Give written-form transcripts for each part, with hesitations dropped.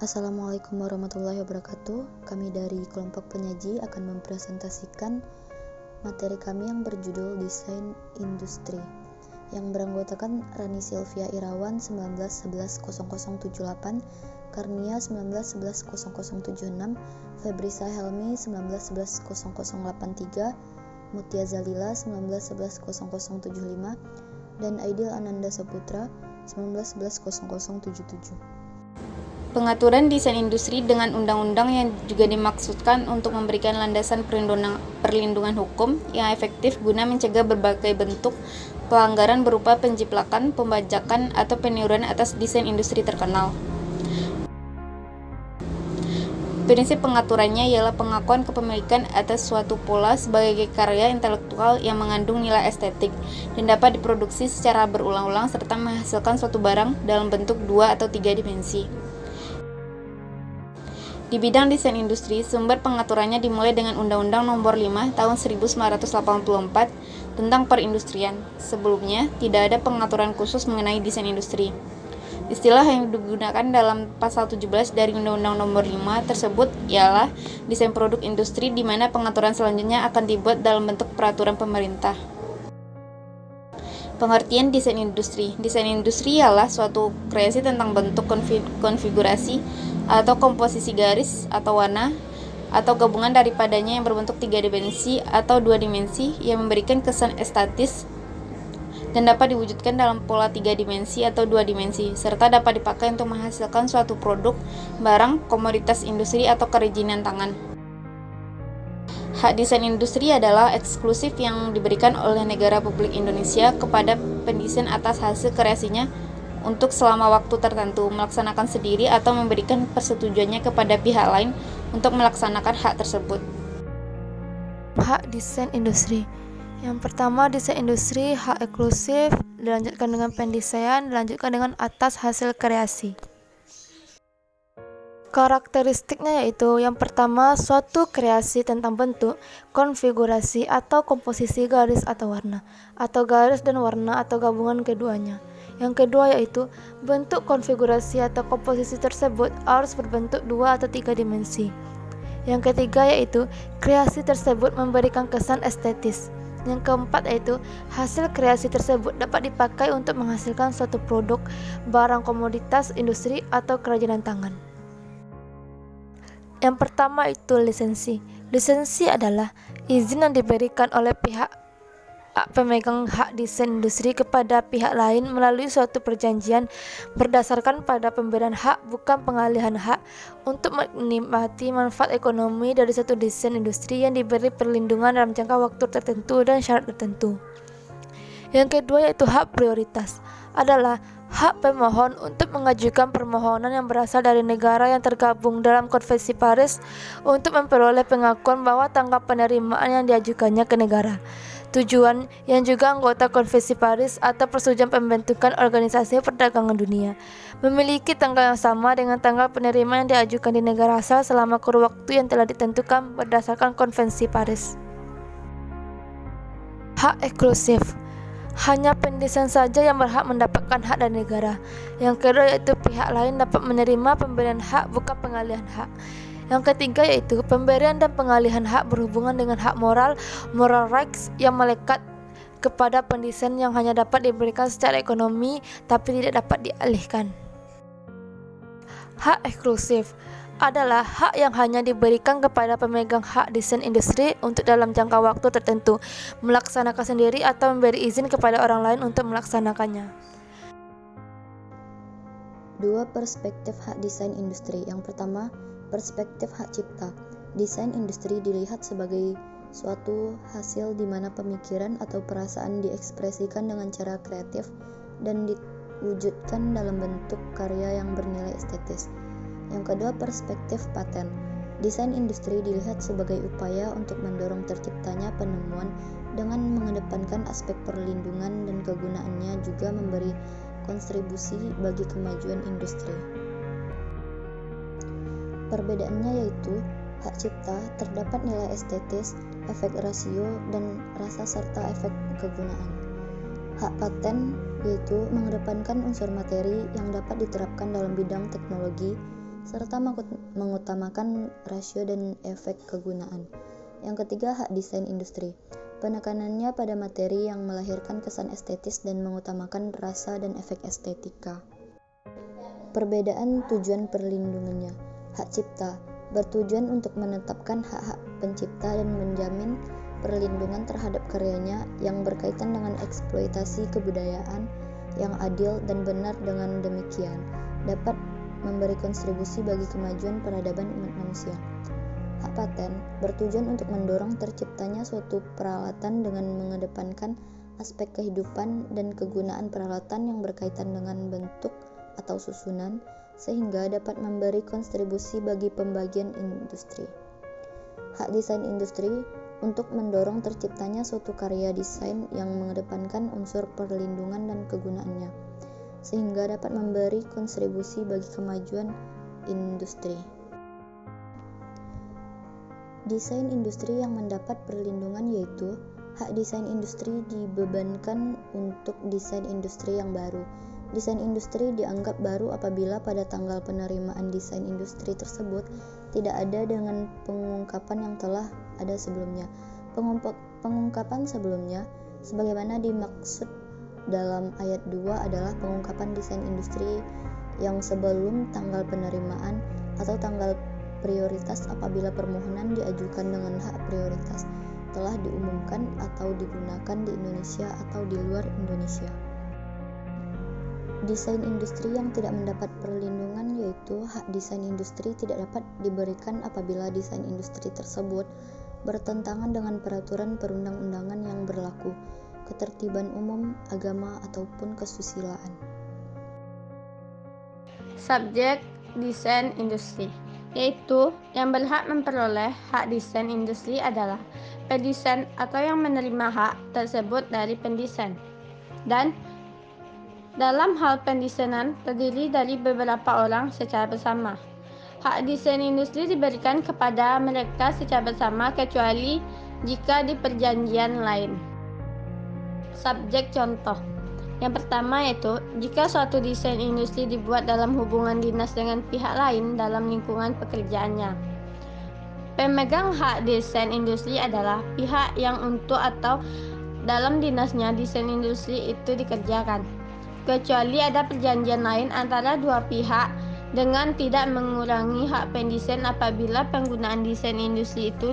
Assalamualaikum warahmatullahi wabarakatuh. Kami dari kelompok penyaji akan mempresentasikan materi kami yang berjudul Desain Industri, yang beranggotakan Rani Sylvia Irawan 19110078, Karnia 19110076, Febrisa Helmi 19110083, Mutia Zalila 19110075, dan Aidil Ananda Saputra 19110077. Pengaturan desain industri dengan undang-undang yang juga dimaksudkan untuk memberikan landasan perlindungan hukum yang efektif guna mencegah berbagai bentuk pelanggaran berupa penjiplakan, pembajakan, atau peniruan atas desain industri terkenal. Prinsip pengaturannya ialah pengakuan kepemilikan atas suatu pola sebagai karya intelektual yang mengandung nilai estetik dan dapat diproduksi secara berulang-ulang serta menghasilkan suatu barang dalam bentuk 2 atau 3 dimensi. Di bidang desain industri, sumber pengaturannya dimulai dengan Undang-Undang Nomor 5 Tahun 1984 tentang perindustrian. Sebelumnya, tidak ada pengaturan khusus mengenai desain industri. Istilah yang digunakan dalam pasal 17 dari Undang-Undang Nomor 5 tersebut ialah desain produk industri, di mana pengaturan selanjutnya akan dibuat dalam bentuk peraturan pemerintah. Pengertian desain industri. Desain industri ialah suatu kreasi tentang bentuk, konfigurasi, atau komposisi garis atau warna, atau gabungan daripadanya yang berbentuk 3 dimensi atau 2 dimensi yang memberikan kesan estetis dan dapat diwujudkan dalam pola 3 dimensi atau 2 dimensi, serta dapat dipakai untuk menghasilkan suatu produk, barang, komoditas industri, atau kerajinan tangan. Hak desain industri adalah eksklusif yang diberikan oleh Negara Republik Indonesia kepada pendesain atas hasil kreasinya untuk selama waktu tertentu, melaksanakan sendiri atau memberikan persetujuannya kepada pihak lain untuk melaksanakan hak tersebut. Hak desain industri. Yang pertama, desain industri hak eksklusif, dilanjutkan dengan pendesain, dilanjutkan dengan atas hasil kreasi. Karakteristiknya yaitu yang pertama, suatu kreasi tentang bentuk, konfigurasi, atau komposisi garis atau warna, atau garis dan warna atau gabungan keduanya. Yang kedua yaitu bentuk konfigurasi atau komposisi tersebut harus berbentuk 2 atau 3 dimensi. Yang ketiga yaitu kreasi tersebut memberikan kesan estetis. Yang keempat yaitu hasil kreasi tersebut dapat dipakai untuk menghasilkan suatu produk, barang, komoditas industri, atau kerajinan tangan. Yang pertama itu lisensi. Lisensi adalah izin yang diberikan oleh pihak pemegang hak desain industri kepada pihak lain melalui suatu perjanjian berdasarkan pada pemberian hak, bukan pengalihan hak, untuk menikmati manfaat ekonomi dari suatu desain industri yang diberi perlindungan dalam jangka waktu tertentu dan syarat tertentu. Yang kedua yaitu hak prioritas, adalah hak pemohon untuk mengajukan permohonan yang berasal dari negara yang tergabung dalam Konvensi Paris untuk memperoleh pengakuan bahwa tanggal penerimaan yang diajukannya ke negara tujuan yang juga anggota Konvensi Paris atau persetujuan pembentukan Organisasi Perdagangan Dunia memiliki tanggal yang sama dengan tanggal penerimaan yang diajukan di negara asal selama kurun waktu yang telah ditentukan berdasarkan Konvensi Paris. Hak eksklusif. Hanya pendesain saja yang berhak mendapatkan hak dari negara. Yang kedua yaitu pihak lain dapat menerima pemberian hak, bukan pengalihan hak. Yang ketiga yaitu pemberian dan pengalihan hak berhubungan dengan hak moral rights yang melekat kepada pendesain yang hanya dapat diberikan secara ekonomi tapi tidak dapat dialihkan. Hak eksklusif adalah hak yang hanya diberikan kepada pemegang hak desain industri untuk dalam jangka waktu tertentu, melaksanakan sendiri atau memberi izin kepada orang lain untuk melaksanakannya. Dua perspektif hak desain industri. Yang pertama, perspektif hak cipta. Desain industri dilihat sebagai suatu hasil di mana pemikiran atau perasaan diekspresikan dengan cara kreatif dan diwujudkan dalam bentuk karya yang bernilai estetis. Yang kedua, perspektif paten. Desain industri dilihat sebagai upaya untuk mendorong terciptanya penemuan dengan mengedepankan aspek perlindungan, dan kegunaannya juga memberi kontribusi bagi kemajuan industri. Perbedaannya yaitu hak cipta terdapat nilai estetis, efek rasio, dan rasa serta efek kegunaan. Hak paten yaitu mengedepankan unsur materi yang dapat diterapkan dalam bidang teknologi, serta mengutamakan rasio dan efek kegunaan. Yang ketiga, hak desain industri. Penekanannya pada materi yang melahirkan kesan estetis dan mengutamakan rasa dan efek estetika. Perbedaan tujuan perlindungannya. Hak cipta bertujuan untuk menetapkan hak-hak pencipta dan menjamin perlindungan terhadap karyanya yang berkaitan dengan eksploitasi kebudayaan yang adil dan benar. Dengan demikian dapat memberi kontribusi bagi kemajuan peradaban umat manusia. Hak paten bertujuan untuk mendorong terciptanya suatu peralatan dengan mengedepankan aspek kehidupan dan kegunaan peralatan yang berkaitan dengan bentuk atau susunan, sehingga dapat memberi kontribusi bagi pembagian industri. Hak desain industri untuk mendorong terciptanya suatu karya desain yang mengedepankan unsur perlindungan dan kegunaannya, sehingga dapat memberi kontribusi bagi kemajuan industri. Desain industri yang mendapat perlindungan yaitu hak desain industri dibebankan untuk desain industri yang baru. Desain industri dianggap baru apabila pada tanggal penerimaan desain industri tersebut tidak ada dengan pengungkapan yang telah ada sebelumnya. Pengungkapan sebelumnya, sebagaimana dimaksud dalam ayat 2 adalah pengungkapan desain industri yang sebelum tanggal penerimaan atau tanggal prioritas apabila permohonan diajukan dengan hak prioritas telah diumumkan atau digunakan di Indonesia atau di luar Indonesia. Desain industri yang tidak mendapat perlindungan yaitu hak desain industri tidak dapat diberikan apabila desain industri tersebut bertentangan dengan peraturan perundang-undangan yang berlaku, ketertiban umum, agama, ataupun kesusilaan. Subjek desain industri, yaitu yang berhak memperoleh hak desain industri adalah pendesain atau yang menerima hak tersebut dari pendesain. Dan dalam hal pendesainan terdiri dari beberapa orang secara bersama. Hak desain industri diberikan kepada mereka secara bersama kecuali jika di perjanjian lain. Subjek contoh. Yang pertama yaitu jika suatu desain industri dibuat dalam hubungan dinas dengan pihak lain dalam lingkungan pekerjaannya. Pemegang hak desain industri adalah pihak yang untuk atau dalam dinasnya desain industri itu dikerjakan, kecuali ada perjanjian lain antara dua pihak dengan tidak mengurangi hak pendesain apabila penggunaan desain industri itu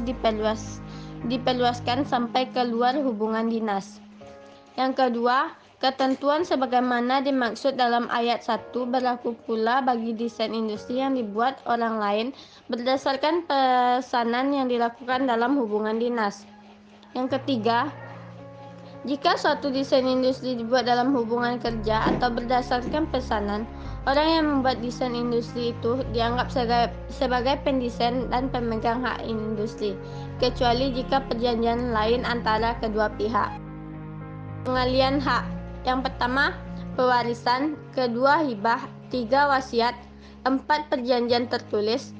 diperluaskan sampai keluar hubungan dinas. Yang kedua, ketentuan sebagaimana dimaksud dalam ayat 1 berlaku pula bagi desain industri yang dibuat orang lain berdasarkan pesanan yang dilakukan dalam hubungan dinas. Yang ketiga, jika suatu desain industri dibuat dalam hubungan kerja atau berdasarkan pesanan, orang yang membuat desain industri itu dianggap sebagai pendesain dan pemegang hak industri, kecuali jika perjanjian lain antara kedua pihak. Pengalian hak. Yang pertama, pewarisan, kedua hibah, 3 wasiat, 4 perjanjian tertulis,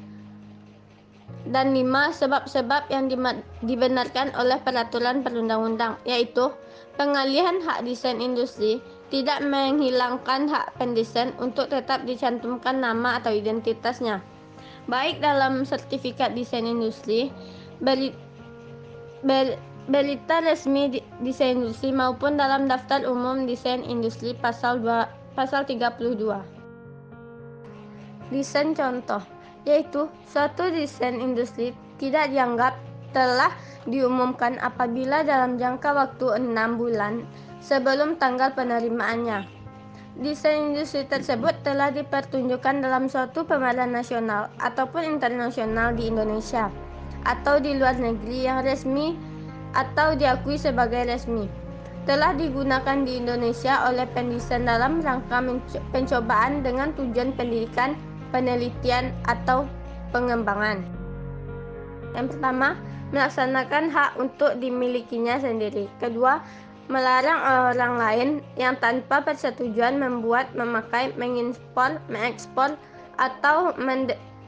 dan 5 sebab-sebab yang dibenarkan oleh peraturan perundang-undang, yaitu pengalihan hak desain industri tidak menghilangkan hak pendesain untuk tetap dicantumkan nama atau identitasnya, baik dalam sertifikat desain industri, berita resmi desain industri maupun dalam daftar umum desain industri pasal 32. Desain contoh, yaitu suatu desain industri tidak dianggap telah diumumkan apabila dalam jangka waktu 6 bulan sebelum tanggal penerimaannya desain industri tersebut telah dipertunjukkan dalam suatu pameran nasional ataupun internasional di Indonesia atau di luar negeri yang resmi atau diakui sebagai resmi, telah digunakan di Indonesia oleh pendesain dalam rangka pencobaan dengan tujuan pendidikan, penelitian, atau pengembangan. Yang pertama, melaksanakan hak untuk dimilikinya sendiri. Kedua, melarang orang lain yang tanpa persetujuan membuat, memakai, mengimpor, mengekspor, atau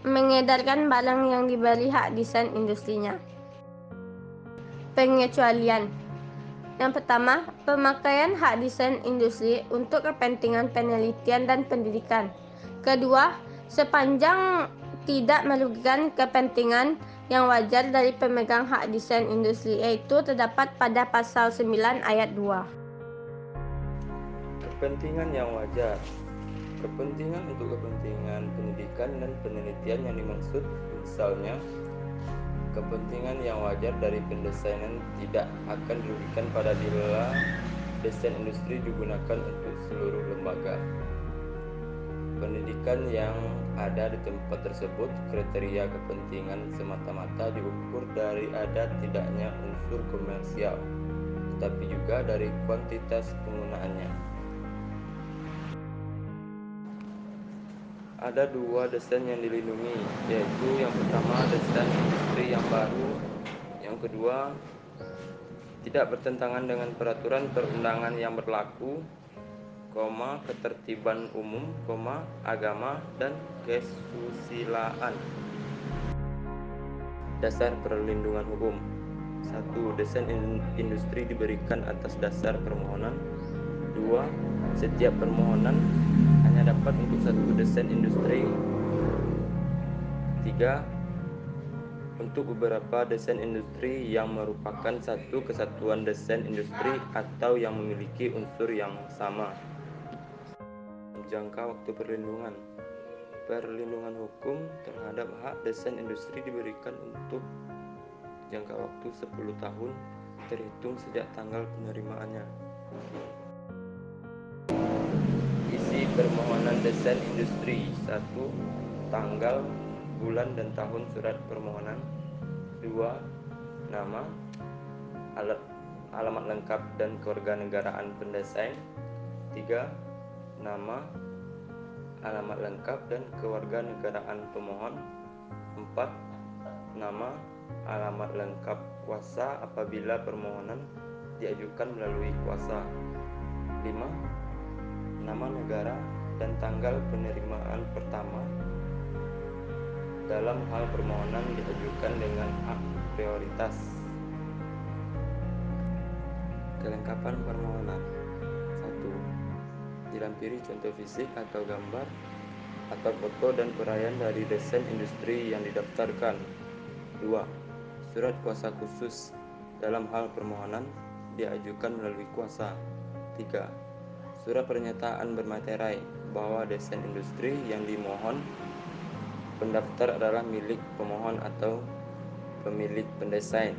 mengedarkan barang yang diberi hak desain industrinya. Pengecualian. Yang pertama, pemakaian hak desain industri untuk kepentingan penelitian dan pendidikan. Kedua, sepanjang tidak merugikan kepentingan yang wajar dari pemegang hak desain industri, yaitu terdapat pada pasal 9 ayat 2. Kepentingan yang wajar. Kepentingan untuk kepentingan pendidikan dan penelitian yang dimaksud, misalnya kepentingan yang wajar dari pendesainan tidak akan dirugikan bila desain industri digunakan untuk seluruh lembaga pendidikan yang ada di tempat tersebut. Kriteria kepentingan semata-mata diukur dari ada tidaknya unsur komersial, tetapi juga dari kuantitas penggunaannya. Ada dua desain yang dilindungi, yaitu yang pertama desain industri yang baru, yang kedua tidak bertentangan dengan peraturan perundangan yang berlaku, ketertiban umum, agama, dan kesusilaan. Dasar perlindungan hukum. 1. Desain industri diberikan atas dasar permohonan. 2. Setiap permohonan hanya dapat untuk satu desain industri. 3. Untuk beberapa desain industri yang merupakan satu kesatuan desain industri atau yang memiliki unsur yang sama. Jangka waktu perlindungan. Perlindungan hukum terhadap hak desain industri diberikan untuk jangka waktu 10 tahun terhitung sejak tanggal penerimaannya. Isi permohonan desain industri. 1. Tanggal, bulan, dan tahun surat permohonan. 2. Nama, alamat lengkap dan kewarganegaraan pendesain. 3. Nama, alamat lengkap dan kewarganegaraan pemohon. 4. Nama, alamat lengkap kuasa apabila permohonan diajukan melalui kuasa. 5. Nama negara dan tanggal penerimaan pertama dalam hal permohonan diajukan dengan hak prioritas. Kelengkapan permohonan. 1. Dilampiri contoh fisik atau gambar atau foto dan uraian dari desain industri yang didaftarkan. 2. Surat kuasa khusus dalam hal permohonan diajukan melalui kuasa. 3. Surat pernyataan bermaterai bahwa desain industri yang dimohon pendaftar adalah milik pemohon atau pemilik pendesain.